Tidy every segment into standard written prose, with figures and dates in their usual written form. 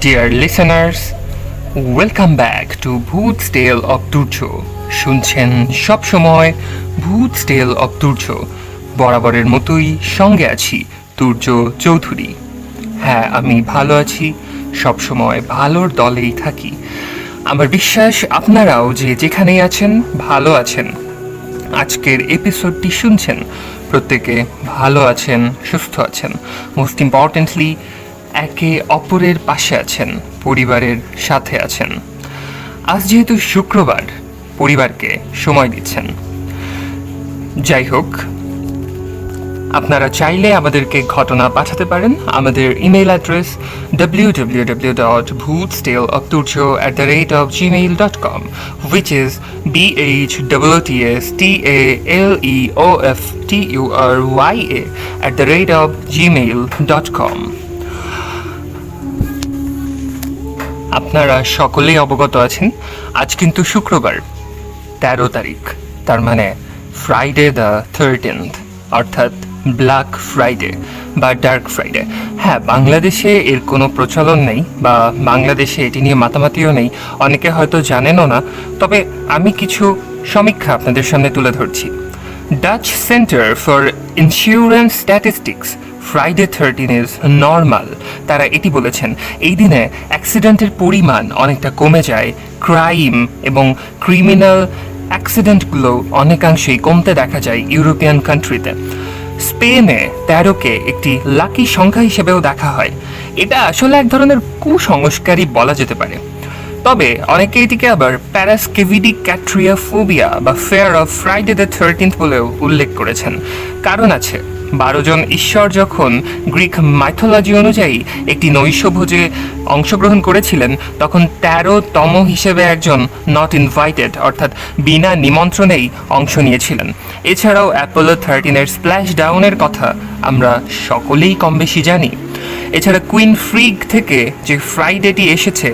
Dear listeners, welcome back to Bhoot's Tale of Turjo. শুনছেন সব সময় ভূত টেল অফ তুর্য। বরাবরের মতোই সঙ্গে আছি তুর্য চৌধুরী। হ্যাঁ, আমি ভালো আছি, সব সময় ভালোর দলেই থাকি। আমার বিশ্বাস আপনারাও যে যেখানেই আছেন ভালো আছেন। আজকের এপিসোডটি শুনছেন প্রত্যেকে ভালো আছেন, সুস্থ আছেন, মোস্ট ইম্পর্টেন্টলি একে অপরের পাশে আছেন, পরিবারের সাথে আছেন। আজ যেহেতু শুক্রবার, পরিবারকে সময় দিচ্ছেন। যাই হোক, আপনারা চাইলে আমাদেরকে ঘটনা পাঠাতে পারেন। আমাদের email address www.bhootstaleofturjo@gmail.com, which is BHOOTSTALEOFTURYA@gmail.com। আপনারা সকলেই অবগত আছেন, আজ কিন্তু শুক্রবার 13 তারিখ, তার মানে ফ্রাইডে দ্য 13th, অর্থাৎ ব্ল্যাক ফ্রাইডে বা ডার্ক ফ্রাইডে। হ্যাঁ, বাংলাদেশে এর কোনো প্রচলন নেই বা বাংলাদেশে এটি নিয়ে মাতামাতিও নেই, অনেকে হয়তো জানেনও না। তবে আমি কিছু সমীক্ষা আপনাদের সামনে তুলে ধরছি। Dutch centre for insurance statistics Friday 13 is normal. তারা এটি বলেছেন, এই দিনে অ্যাক্সিডেন্টের পরিমাণ অনেকটা কমে যায়, ক্রাইম এবং ক্রিমিনাল অ্যাক্সিডেন্টগুলো অনেকাংশেই কমতে দেখা যায় ইউরোপিয়ান কান্ট্রিতে। স্পেনে 13কে একটি লাকি সংখ্যা হিসেবেও দেখা হয়। এটা আসলে এক ধরনের কুসংস্কারই বলা যেতে পারে। তবে অনেকে এটিকে আবার প্যারাস্কেভিডিক্যাট্রিয়াফোবিয়া বা fair of Friday the 13th বলেও উল্লেখ করেছেন। কারণ আছে, 12 জন ঈশ্বর যখন গ্রিক মাইথোলজি অনুযায়ী একটি নৈশভোজে অংশগ্রহণ করেছিলেন, তখন 13তম হিসেবে একজন নট ইনভাইটেড, অর্থাৎ বিনা নিমন্ত্রণেই অংশ নিয়েছিলেন। এছাড়াও অ্যাপোলো 13-এর স্প্ল্যাশ ডাউনের কথা আমরা সকলেই কম বেশি জানি। এছাড়া কুইন ফ্রিগ থেকে যে ফ্রাইডেটি এসেছে,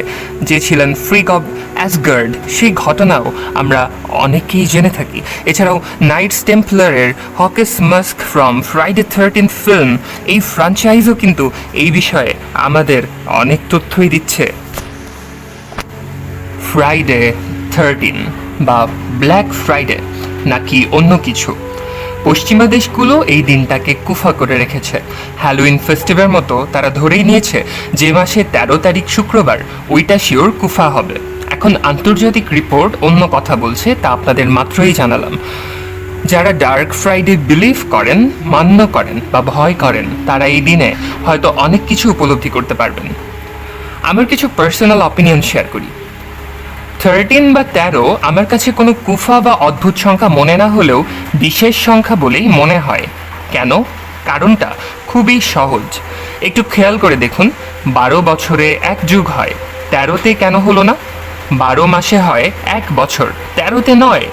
যে ছিলেন ফ্রিগ অব অ্যাসগার্ড, সেই ঘটনাও আমরা অনেকেই জেনে থাকি। এছাড়াও নাইটস টেম্পলারের hockey's mask from Friday 13 film, এই ফ্র্যাঞ্চাইজও কিন্তু এই বিষয়ে আমাদের অনেক তথ্যই দিচ্ছে। ফ্রাইডে 13 বা ব্ল্যাক ফ্রাইডে নাকি অন্য কিছু, পশ্চিমা দেশগুলো এই দিনটাকে কুফা করে রেখেছে। হ্যালোইন ফেস্টিভ্যালের মতো তারা ধরেই নিয়েছে যে মাসে 13 তারিখ শুক্রবার, ওইটা শিওর কুফা হবে। এখন আন্তর্জাতিক রিপোর্ট অন্য কথা বলছে, তা আপনাদের মাত্রই জানালাম। যারা ডার্ক ফ্রাইডে বিলিভ করেন, মান্য করেন বা ভয় করেন, তারা এই দিনে হয়তো অনেক কিছু উপলব্ধি করতে পারবেন। আমার কিছু পার্সোনাল অপিনিয়ন শেয়ার করি। 13 বা 13 আমার কাছে কোনো কুফা বা অদ্ভুত সংখ্যা মনে না হলেও বিশেষ সংখ্যা বলেই মনে হয়। কেন? কারণটা খুবই সহজ। একটু খেয়াল করে দেখুন, 12 বছরে 1 যুগ হয়, 13তে কেন হলো না? 12 মাসে হয় 1 বছর, 13তে নয়।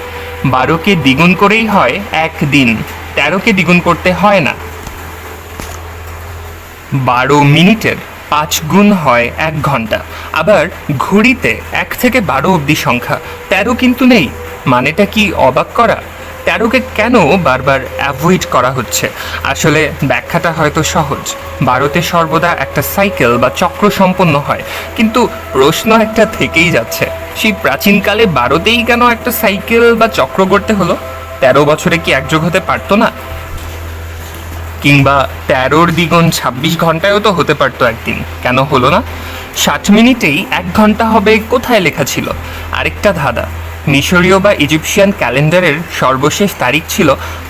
12কে দ্বিগুণ করেই হয় 1 দিন, 13কে দ্বিগুণ করতে হয় না। 12 মিনিটের 5 গুণ হয় 1 ঘন্টা। আবার ঘড়িতে 1 থেকে 12 অবধি সংখ্যা, 13 কিন্তু নেই। মানেটা কি অবাক করা? 13কে কেন বারবার অ্যাভয়েড করা হচ্ছে? আসলে ব্যাখ্যাটা হয়তো সহজ। 12তে সর্বদা একটা সাইকেল বা চক্র সম্পন্ন হয়, কিন্তু প্রশ্ন একটা থেকেই যাচ্ছে, সেই প্রাচীনকালে 12তেই কেন একটা সাইকেল বা চক্র করতে হলো? 13 বছরে কি একযোগ হতে পারতো না? কিংবা 13 দ্বিগুণ 26 ঘন্টায়ও তো হতে পারতো একদিন, কেন হলো না? 60 মিনিটেই 1 ঘন্টা হবে কোথায় লেখা ছিল? আরেকটা ধাঁধা, মিশরীয় বা ইজিপশিয়ান ক্যালেন্ডারের সর্বশেষ তারিখ ছিল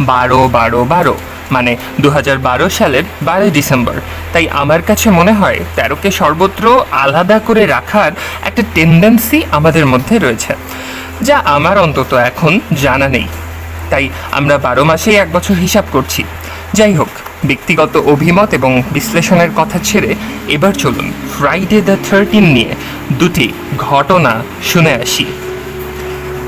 12-12-12, মানে 2012 সালের 12 ডিসেম্বর। তাই আমার কাছে মনে হয় 13কে সর্বত্র আলাদা করে রাখার একটা টেন্ডেন্সি আমাদের মধ্যে রয়েছে, যা আমার অন্তত এখন জানা নেই। তাই আমরা 12 মাসেই 1 বছর হিসাব করছি। যাই হোক, ব্যক্তিগত অভিমত এবং বিশ্লেষণের কথা ছেড়ে এবার চলুন ফ্রাইডে দ্য 13 নিয়ে দুটি ঘটনা শুনে আসি।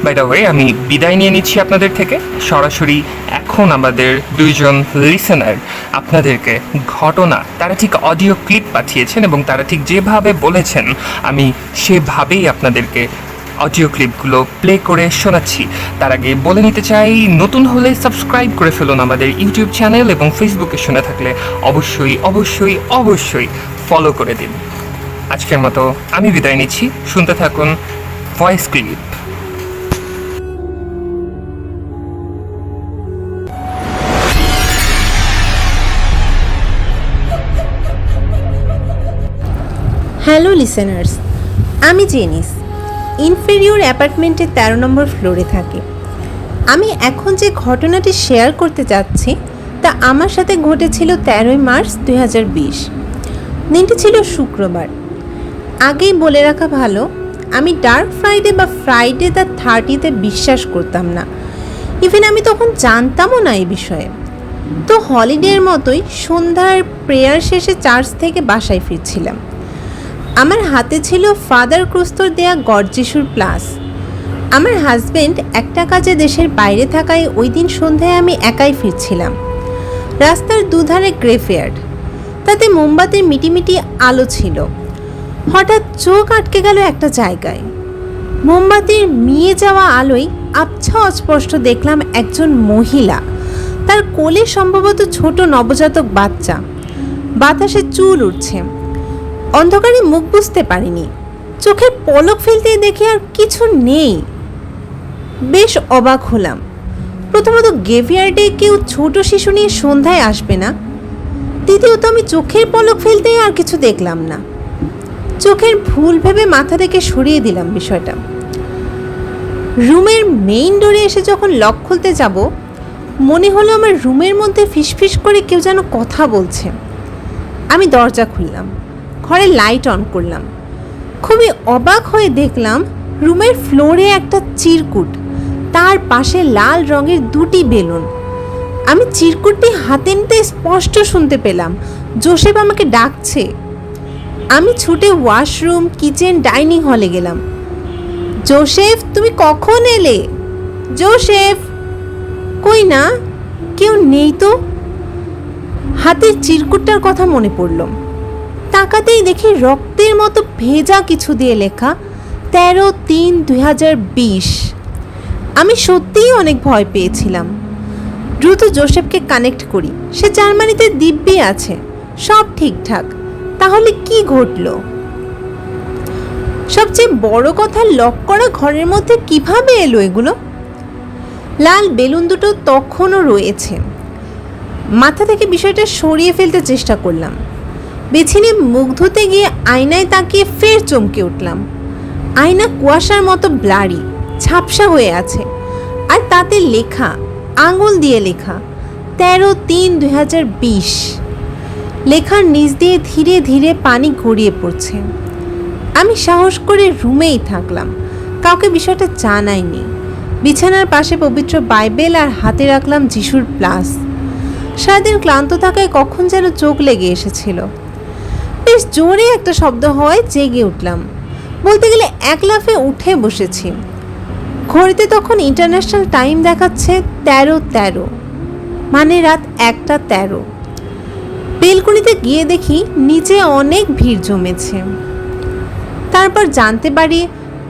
বাই দ্য ওয়ে, আমি বিদায় নিয়ে নিচ্ছি আপনাদের থেকে। সরাসরি এখন আমাদের 2 জন লিসেনার আপনাদেরকে ঘটনা, তারা ঠিক অডিও ক্লিপ পাঠিয়েছেন এবং তারা ঠিক যেভাবে বলেছেন আমি সেভাবেই আপনাদেরকে অডিও ক্লিপগুলো প্লে করে শোনাচ্ছি। তার আগে বলে নিতে চাই, নতুন হলে সাবস্ক্রাইব করে ফেলুন আমাদের ইউটিউব চ্যানেল, এবং ফেসবুকে শুনে থাকলে অবশ্যই অবশ্যই অবশ্যই ফলো করে দিন। আজকের মতো আমি বিদায় নিচ্ছি। শুনতে থাকুন ভয়েস ক্লিপ। হ্যালো লিসেনার্স, আমি জেনিস ইনফেরিয়র অ্যাপার্টমেন্টের ১৩ নম্বর ফ্লোরে থাকি। আমি এখন যে ঘটনাটি শেয়ার করতে যাচ্ছি তা আমার সাথে ঘটেছিল ১৩ই মার্চ ২০২০। দিনটি ছিল শুক্রবার। আগেই বলে রাখা ভালো, আমি ডার্ক ফ্রাইডে বা ফ্রাইডে দ্য 30তে বিশ্বাস করতাম না। ইভেন আমি তখন জানতামও না এই বিষয়ে। তো হলিডের মতোই সন্ধ্যার প্রেয়ার শেষে চার্চ থেকে বাসায় ফিরছিলাম। আমার হাতে ছিল ফাদার ক্রুস্তর দেয়া গড যিশুর প্লাস। আমার হাজব্যান্ড একটা কাজে দেশের বাইরে থাকায় ওই দিন সন্ধ্যায় আমি একাই ফিরছিলাম। রাস্তার দুধারে গ্রেভইয়ার্ড, তাতে মোমবাতির মিটিমিটি আলো ছিল। হঠাৎ চোখ আটকে গেল একটা জায়গায়। মোমবাতির মিয়ে যাওয়া আলোয় আবছা অস্পষ্ট দেখলাম একজন মহিলা, তার কোলে সম্ভবত ছোট নবজাতক বাচ্চা। বাতাসে চুল উঠছে। অন্ধকারে মুখ বুঝতে পারিনি। চোখের পলক ফেলতে দেখে আর কিছু নেই। বেশ অবাক হলাম। প্রথমত, গ্রেভইয়ার্ডে কেউ ছোট শিশু নিয়ে সন্ধ্যায় আসবে না। দ্বিতীয়ত, আমি চোখের পলক ফেলতে আর কিছু দেখলাম না। চোখের ভুল ভেবে মাথা থেকে সরিয়ে দিলাম বিষয়টা। রুমের মেইন ডোরে এসে যখন লক খুলতে যাব, মনে হলো আমার রুমের মধ্যে ফিসফিস করে কেউ যেন কথা বলছে। আমি দরজা খুললাম, ঘরে লাইট অন করলাম। খুবই অবাক হয়ে দেখলাম রুমের ফ্লোরে একটা চিরকুট, তার পাশে লাল রঙের দুটি বেলুন। আমি চিরকুটটি হাতে নিতে স্পষ্ট শুনতে পেলাম জোসেফ আমাকে ডাকছে। আমি ছুটে ওয়াশরুম, কিচেন, ডাইনিং হলে গেলাম। জোসেফ, তুমি কখন এলে? জোসেফ! কই না, কেউ নেই তো। হাতের চিরকুটটার কথা মনে পড়ল। তাকাতেই দেখি রক্তের মতো ভেজা কিছু দিয়ে লেখা 13/3/2020। আমি সত্যিই অনেক ভয় পেয়েছিলাম। দ্রুত জোসেফকে কানেক্ট করি। সে জার্মানিতে দিব্যি আছে, সব ঠিকঠাক। তাহলে কি ঘটল? সবচেয়ে বড় কথা, লক করা ঘরের মধ্যে কিভাবে এলো এগুলো? লাল বেলুন দুটো তখনও রয়েছে। মাথা থেকে বিষয়টা সরিয়ে ফেলতে চেষ্টা করলাম। বেছিনে মুখ ধুতে গিয়ে আয়নায় তাকিয়ে ফের চমকে উঠলাম। আয়না কুয়াশার মতো ব্লারি, ঝাপসা হয়ে আছে। আর তাতে লেখা, আঙুল দিয়ে লেখা 13/3/2020। লেখার নিচ দিয়ে ধীরে ধীরে পানি গড়িয়ে পড়ছে। আমি সাহস করে রুমেই থাকলাম, কাউকে বিষয়টা জানাইনি। বিছানার পাশে পবিত্র বাইবেল আর হাতে রাখলাম যিশুর প্লাস। সারাদিন ক্লান্ত থাকায় কখন যেন চোখ লেগে এসেছিল। বেশ জোরে একটা শব্দ হয়, জেগে উঠলাম। বলতে গেলে এক লাফে উঠে বসেছি। ঘড়িতে তখন ইন্টারন্যাশনাল টাইম দেখাচ্ছে 13:13, মানে রাত 1:13। বেলকনিতে গিয়ে দেখি নিচে অনেক ভিড় জমেছে। তারপর জানতে পারি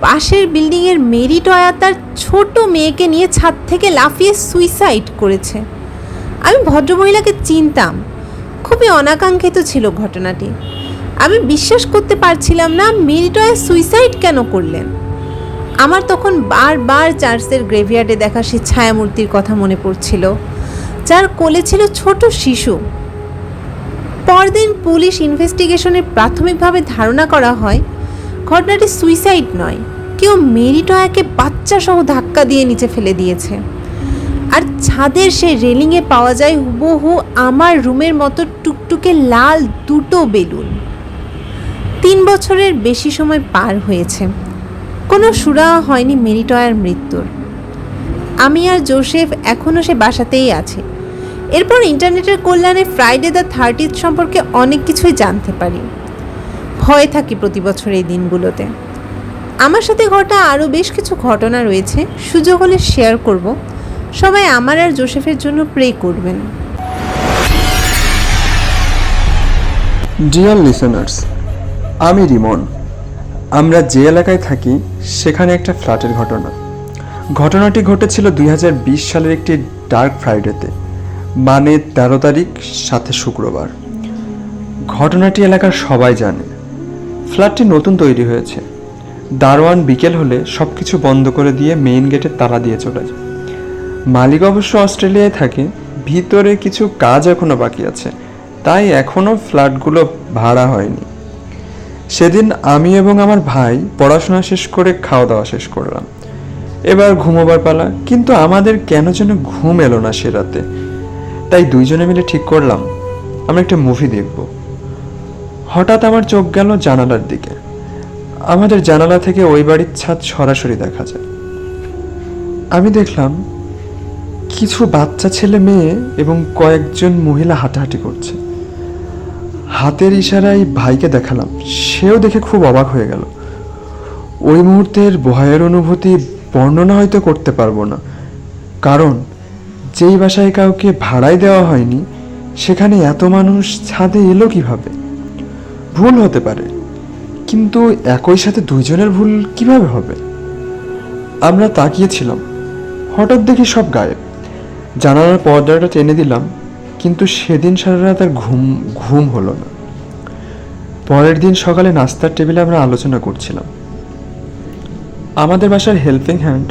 পাশের বিল্ডিংয়ের মেরি টয়া তার ছোট মেয়েকে নিয়ে ছাদ থেকে লাফিয়ে সুইসাইড করেছে। আমি ভদ্রমহিলাকে চিনতাম। খুবই অনাকাঙ্ক্ষিত ছিল ঘটনাটি। আমি বিশ্বাস করতে পারছিলাম না মেরি টয়া সুইসাইড কেন করলেন। আমার তখন বারবার চার্চের গ্রেভইয়ার্ডে দেখা সেই ছায়ামূর্তির কথা মনে পড়ছিল, যার কোলে ছিল ছোট শিশু। পরদিন পুলিশ ইনভেস্টিগেশনে প্রাথমিকভাবে ধারণা করা হয় ঘটনাটি সুইসাইড নয়, কেউ মেরি টয়াকে বাচ্চা সহ ধাক্কা দিয়ে নিচে ফেলে দিয়েছে। আর ছাদের সেই রেলিংয়ে পাওয়া যায় হুবহু আমার রুমের মতো টুকটুকে লাল দুটো বেলুন। 3 বছরের বেশি সময় পার হয়েছে, কোনো সুরাহা হয়নি মেরি টয়ার মৃত্যুর। আমি আর জোসেফ এখনও সে বাসাতেই আছি। এরপর ইন্টারনেটের কল্যাণে ফ্রাইডে দ্য 30th সম্পর্কে অনেক কিছুই জানতে পারি। ভয়ে থাকি প্রতি বছর এই দিনগুলোতে। আমার সাথে ঘটা আরও বেশ কিছু ঘটনা রয়েছে, সুযোগ হলে শেয়ার করব। সবাই আমার আর জোসেফের জন্য প্রে করবেন। ডিয়ার লিসেনার্স, আমি রিমন। আমরা যে এলাকায় থাকি সেখানে একটা ফ্ল্যাটের ঘটনাটি ঘটেছিল 2020 সালের একটি ডার্ক ফ্রাইডেতে, মানে 13 তারিখ, সাথে শুক্রবার। ঘটনাটি এলাকার সবাই জানে। ফ্ল্যাটটি নতুন তৈরি হয়েছে। দারোয়ান বিকেল হলে সব কিছু বন্ধ করে দিয়ে মেইন গেটে তালা দিয়ে চলে যায়। মালিক অবশ্য অস্ট্রেলিয়ায় থাকে, ভিতরে কিছু কাজ এখনো বাকি আছে, তাই এখনো ফ্ল্যাটগুলো ভাড়া হয়নি। সেদিন আমি এবং আমার ভাই পড়াশোনা শেষ করে খাওয়া দাওয়া শেষ করলাম। এবার ঘুমোবার পালা, কিন্তু আমাদের কেন যেন ঘুম এলো না সে রাতে। তাই দুইজনে মিলে ঠিক করলাম আমরা একটা মুভি দেখব। হঠাৎ আমার চোখ গেল জানালার দিকে। আমাদের জানালা থেকে ওই বাড়ির ছাদ সরাসরি দেখা যায়। আমি দেখলাম কিছু বাচ্চা ছেলে মেয়ে এবং কয়েকজন মহিলা হাঁটাহাঁটি করছে। হাতের ইশারায় ভাইকে দেখালাম, সেও দেখে খুব অবাক হয়ে গেল। ওই মুহূর্তের ভয়ের অনুভূতি বর্ণনা হয়তো করতে পারবো না, কারণ যেই বাসায় কাউকে ভাড়ায় দেওয়া হয়নি সেখানে এত মানুষ ছাদে এলো কিভাবে? ভুল হতে পারে, কিন্তু একই সাথে দুইজনের ভুল কিভাবে হবে? আমরা তাকিয়েছিলাম, হঠাৎ দেখি সব গায়েব। জানালার পর্দাটা টেনে দিলাম, কিন্তু সেদিন সারা রাত আর ঘুম হলো না। পরের দিন সকালে নাস্তার টেবিলে আমরা আলোচনা করছিলাম। আমাদের বাসার হেল্পিং হ্যান্ড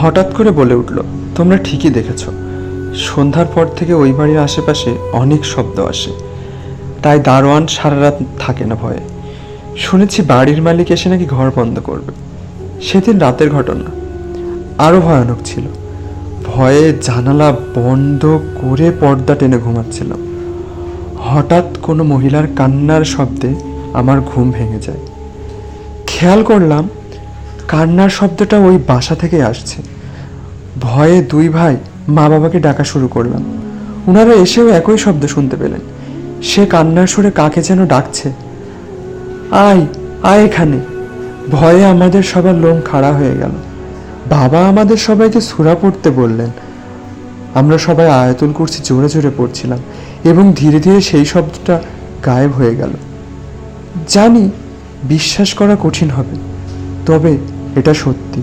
হঠাৎ করে বলে উঠল, তোমরা ঠিকই দেখেছ, সন্ধ্যার পর থেকে ওই বাড়ির আশেপাশে অনেক শব্দ আসে, তাই দারোয়ান সারা রাত থাকে না ভয়ে। শুনেছি বাড়ির মালিক এসে নাকি ঘর বন্ধ করবে। সেদিন রাতের ঘটনা আরও ভয়ানক ছিল। ভয়ে জানালা বন্ধ করে পর্দা টেনে ঘুমাচ্ছিলাম। হঠাৎ কোনো মহিলার কান্নার শব্দে আমার ঘুম ভেঙে যায়। খেয়াল করলাম কান্নার শব্দটা ওই বাসা থেকে আসছে। ভয়ে দুই ভাই মা বাবাকে ডাকা শুরু করলাম। ওনারা এসেও একই শব্দ শুনতে পেলেন। সে কান্নার সুরে কাকে যেন ডাকছে, আয় আয় এখানে। ভয়ে আমাদের সবার লোম খাড়া হয়ে গেল। বাবা আমাদের সবাইকে সূরা পড়তে বললেন। আমরা সবাই আয়াতুল কুরসি জোরে জোরে পড়ছিলাম এবং ধীরে ধীরে সেই শব্দটা গায়েব হয়ে গেল। জানি বিশ্বাস করা কঠিন হবে, তবে এটা সত্যি।